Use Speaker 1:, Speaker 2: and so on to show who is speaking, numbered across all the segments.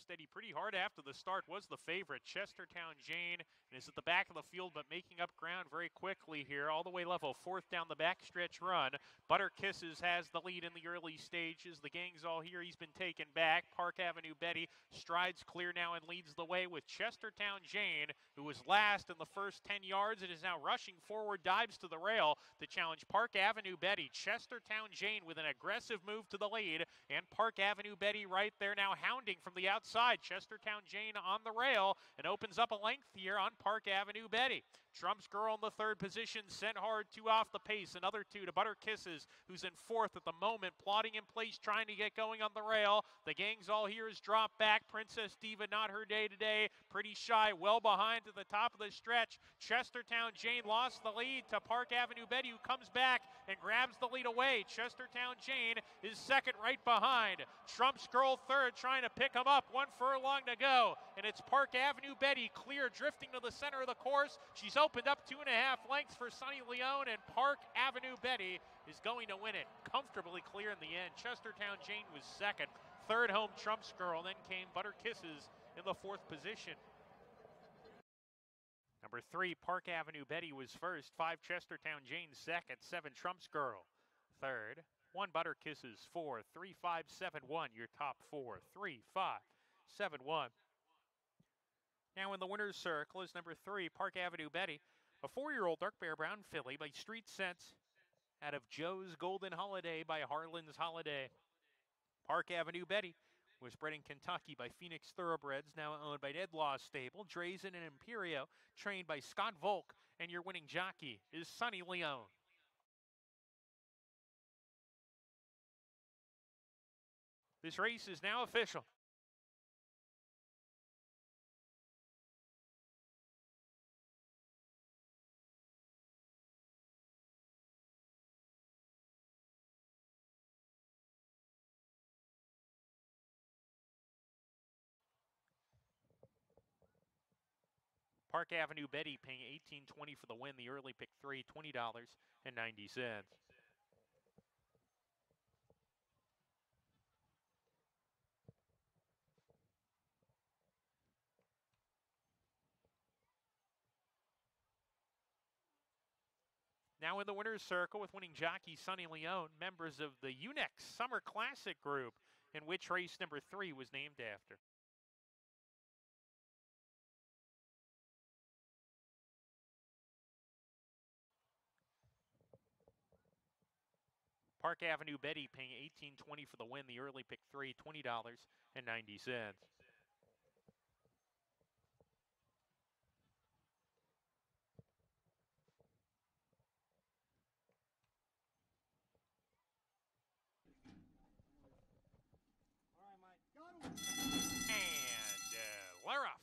Speaker 1: steady pretty hard after the start was the favorite, Chestertown Jane, and is at the back of the field but making up ground very quickly here, all the way level, fourth down the backstretch run. Butter Kisses has the lead in the early stages. The gang's all here. He's been taken back. Park Avenue Betty strides clear now and leads the way with Chestertown Jane, who was last in the first 10 yards. It is now rushing forward, dives to the rail to challenge Park Avenue Betty. Chestertown Jane with an aggressive move to the lead, and Park Avenue Betty right there now hounding from the outside. Chestertown Jane on the rail and opens up a length here on Park Avenue Betty. Trump's Girl in the third position, sent hard, two off the pace, another two to Butter Kisses, who's in fourth at the moment, plotting in place, trying to get going on the rail. The gang's all here is drop back. Princess Diva, not her day today, pretty shy, well behind to the top of the stretch. Chestertown Jane lost the lead to Park Avenue Betty, who comes back and grabs the lead away. Chestertown Jane is second right behind. Trump's Girl third, trying to pick him up, 1 furlong to go, and it's Park Avenue Betty clear, drifting to the center of the course. She's opened up 2.5 lengths for Sunny Leone, and Park Avenue Betty is going to win it comfortably clear in the end. Chestertown Jane was second. Third home Trump's Girl, then came Butter Kisses in the fourth position. Number 3, Park Avenue Betty was first. 5, Chestertown Jane second. 7, Trump's Girl third. 1, Butter Kisses fourth. 3, 5, 7, 1, your top four. 3, 5, 7, 1. Now in the winner's circle is number 3, Park Avenue Betty, a 4-year-old dark bear brown filly by Street Sense out of Joe's Golden Holiday by Harlan's Holiday. Park Avenue Betty was bred in Kentucky by Phoenix Thoroughbreds, now owned by Ed Law Stable. Drazen and Imperio, trained by Scott Volk, and your winning jockey is Sunny Leone. This race is now official. Park Avenue Betty paying $18.20 for the win. The early pick 3, $20.90. Now in the winner's circle with winning jockey Sunny Leone, members of the UNEX Summer Classic group, in which race number 3 was named after. Park Avenue Betty paying $18.20 for the win. The early pick 3, $20.90. And Laroff,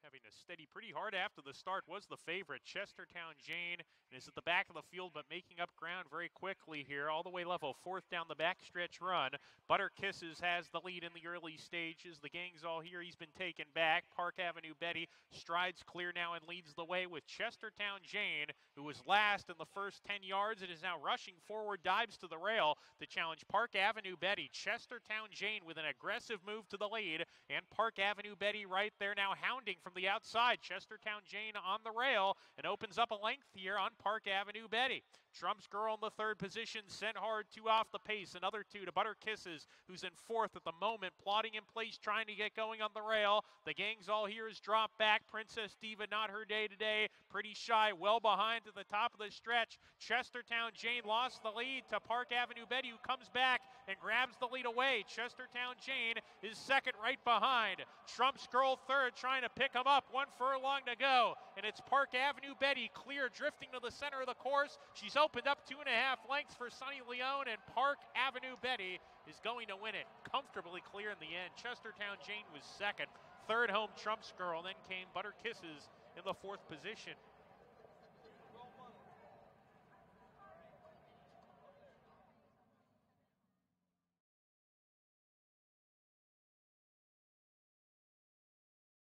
Speaker 1: having a steady pretty hard after the start, was the favorite, Chestertown Jane, and is at the back of the field but making up ground very quickly here, all the way level, fourth down the backstretch run. Butter Kisses has the lead in the early stages. The gang's all here. He's been taken back. Park Avenue Betty strides clear now and leads the way with Chestertown Jane, who was last in the first 10 yards. It is now rushing forward, dives to the rail to challenge Park Avenue Betty. Chestertown Jane with an aggressive move to the lead, and Park Avenue Betty right there now hounding from the outside. Chestertown Jane on the rail and opens up a length here on Park Avenue Betty. Trump's Girl in the third position, sent hard, two off the pace, another two to Butter Kisses, who's in fourth at the moment, plotting in place, trying to get going on the rail. The gang's all here is drop back. Princess Diva, not her day today, pretty shy, well behind to the top of the stretch. Chestertown Jane lost the lead to Park Avenue Betty, who comes back and grabs the lead away. Chestertown Jane is second right behind. Trump's Girl third, trying to pick him up, 1 furlong to go, and it's Park Avenue Betty clear, drifting to the center of the course. She's opened up 2.5 lengths for Sunny Leone, and Park Avenue Betty is going to win it comfortably clear in the end. Chestertown Jane was second. Third home Trump's Girl, then came Butter Kisses in the fourth position.